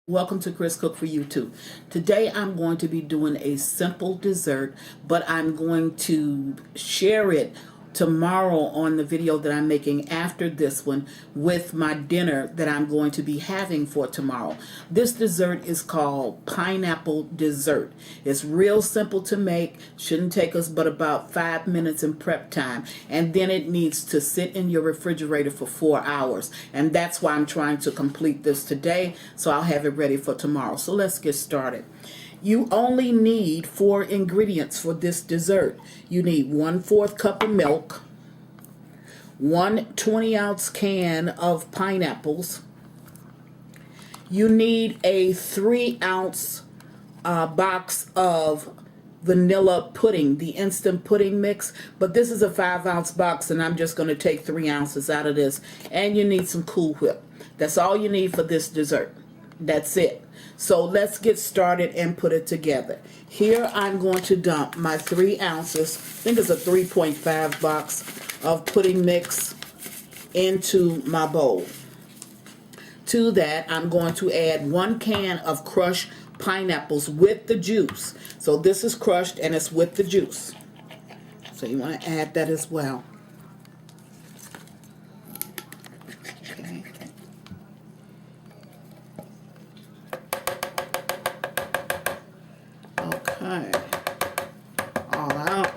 Welcome to Chris Cook for YouTube. Today I'm going to be doing a simple dessert, but I'm going to share it tomorrow on the video that I'm making after this one with my dinner that I'm going to be having for tomorrow. This dessert is called pineapple dessert. It's real simple to make, shouldn't take us but about 5 minutes in prep time, and then it needs to sit in your refrigerator for 4 hours, and that's why I'm trying to complete this today so I'll have it ready for tomorrow. So let's get started. You only need 4 ingredients for this dessert. You need 1/4 cup of milk, one 20-ounce can of pineapples. You need a 3-ounce box of vanilla pudding, the instant pudding mix, but this is a 5-ounce box and I'm just going to take 3 ounces out of this. And you need some Cool Whip. That's all you need for this dessert. That's it. So let's get started and put it together. Here I'm going to dump my 3 ounces, I think it's a 3.5 box of pudding mix into my bowl. To that I'm going to add 1 can of crushed pineapples with the juice. So this is crushed and it's with the juice. So you want to add that as well. Okay. Okay. All out.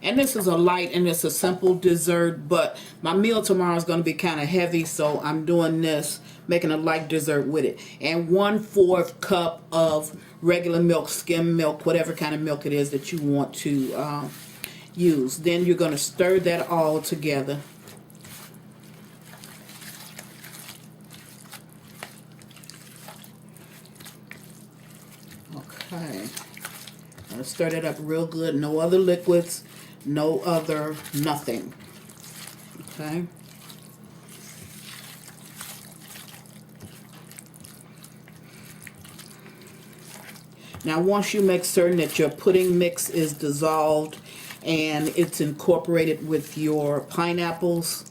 And this is a light and it's a simple dessert, but my meal tomorrow is going to be kind of heavy, so I'm doing this, making a light dessert with it. And 1/4 cup of regular milk, skim milk, whatever kind of milk it is that you want to use. Then you're going to stir that all together. Okay. I'm going to stir that up real good. No other liquids. No other nothing. Okay. Now once you make certain that your pudding mix is dissolved and it's incorporated with your pineapples,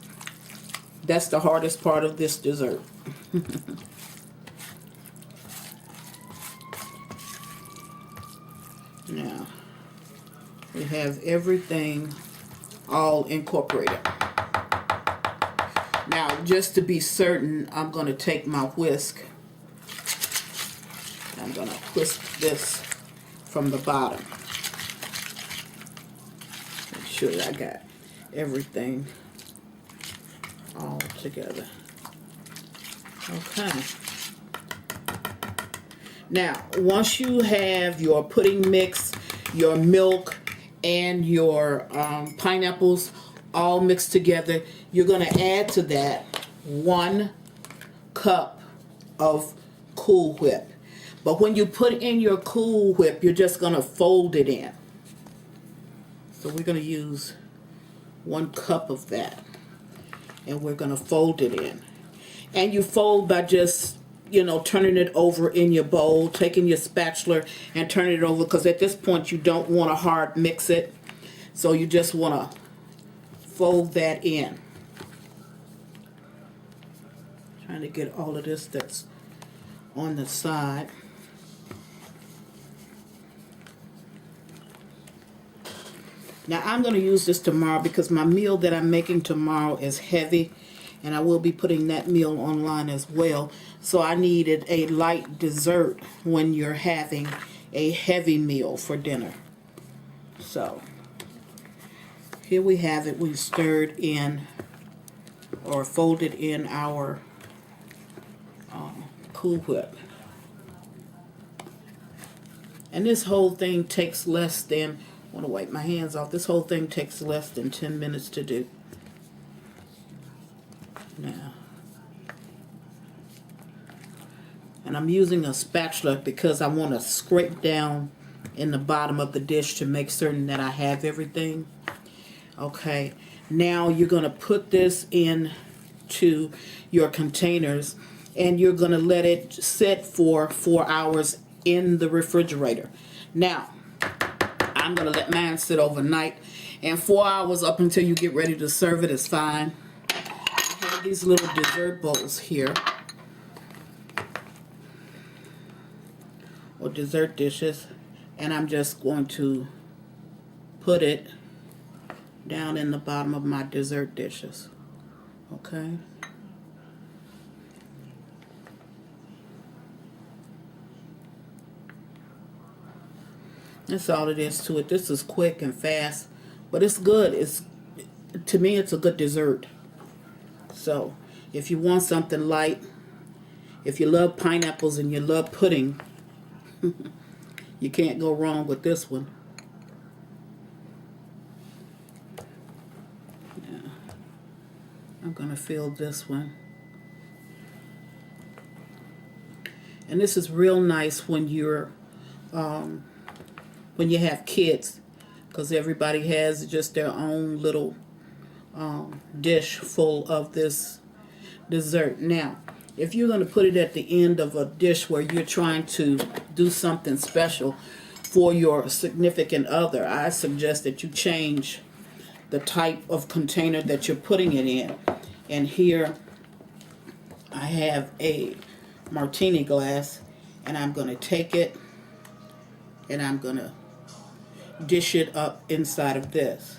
that's the hardest part of this dessert. Now we have everything all incorporated. Now just to be certain, I'm going to take my whisk. I'm going to whisk this from the bottom. Make sure that I got everything all together. Okay. Now, once you have your pudding mix, your milk, and your pineapples all mixed together, you're going to add to that 1 cup of Cool Whip. But when you put in your Cool Whip, you're just going to fold it in. So we're going to use 1 cup of that. And we're going to fold it in. And you fold by just, turning it over in your bowl, taking your spatula and turning it over, because at this point you don't want to hard mix it. So you just want to fold that in. Trying to get all of this that's on the side. Now I'm going to use this tomorrow because my meal that I'm making tomorrow is heavy, and I will be putting that meal online as well. So I needed a light dessert when you're having a heavy meal for dinner. So here we have it. We stirred in or folded in our Cool Whip. And this whole thing takes less than, I want to wipe my hands off, this whole thing takes less than 10 minutes to do. Now, and I'm using a spatula because I want to scrape down in the bottom of the dish to make certain that I have everything. Okay, now you're going to put this into your containers and you're going to let it sit for 4 hours in the refrigerator. Now, I'm going to let mine sit overnight, and 4 hours up until you get ready to serve it is fine. I have these little dessert bowls here. or dessert dishes, and I'm just going to put it down in the bottom of my dessert dishes. Okay. That's all it is to it. This is quick and fast, but it's good. To me, it's a good dessert. So, if you want something light, if you love pineapples and you love pudding, you can't go wrong with this one. Yeah. I'm gonna fill this one. And this is real nice when you're when you have kids, because everybody has just their own little dish full of this dessert. Now, if you're going to put it at the end of a dish where you're trying to do something special for your significant other, I suggest that you change the type of container that you're putting it in. And here I have a martini glass, and I'm going to take it and I'm going to dish it up inside of this.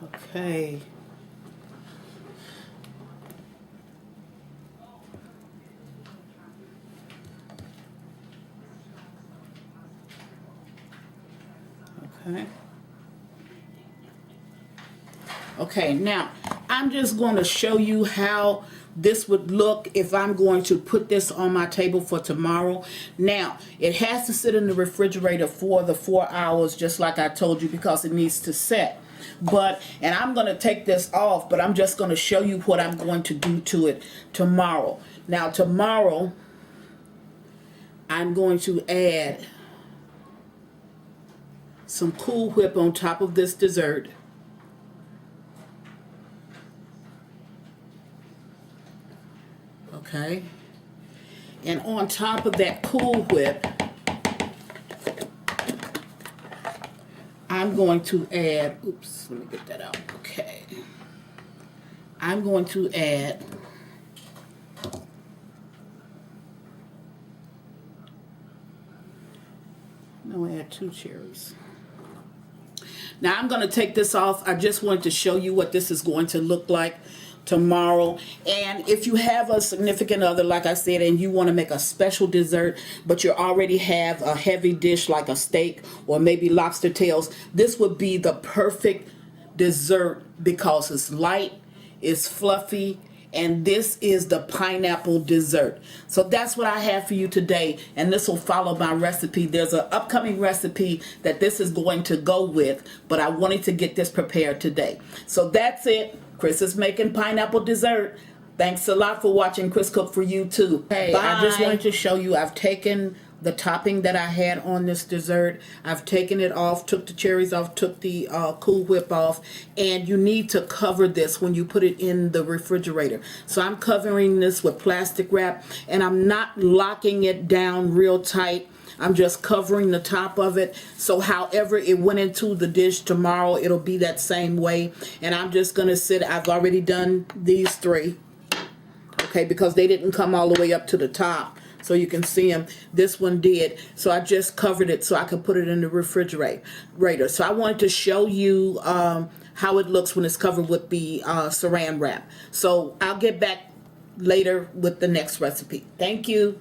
Okay. Okay. Okay, now I'm just going to show you how this would look if I'm going to put this on my table for tomorrow. Now, it has to sit in the refrigerator for the 4 hours, just like I told you, because it needs to set. And I'm going to take this off, but I'm just going to show you what I'm going to do to it tomorrow. Now, tomorrow, I'm going to add some Cool Whip on top of this dessert. Okay. And on top of that Cool Whip, I'm going to add, oops, let me get that out. Okay. I'm going to add add 2 cherries. Now I'm going to take this off. I just wanted to show you what this is going to look like tomorrow. And if you have a significant other, like I said, and you want to make a special dessert, but you already have a heavy dish like a steak or maybe lobster tails, this would be the perfect dessert because it's light, it's fluffy, and this is the pineapple dessert. So that's what I have for you today, and this will follow my recipe. There's an upcoming recipe that this is going to go with, but I wanted to get this prepared today. So that's it. Chris is making pineapple dessert. Thanks a lot for watching Chris Cook for You Too. Hey, bye. I just wanted to show you I've taken the topping that I had on this dessert. I've taken it off, took the cherries off, took the Cool Whip off, and you need to cover this when you put it in the refrigerator. So I'm covering this with plastic wrap, and I'm not locking it down real tight. I'm just covering the top of it, so however it went into the dish tomorrow, it'll be that same way. And I'm just gonna I've already done these 3, okay, because they didn't come all the way up to the top, so you can see them. This one did, so I just covered it so I could put it in the refrigerator. So I wanted to show you how it looks when it's covered with the saran wrap. So I'll get back later with the next recipe. Thank you.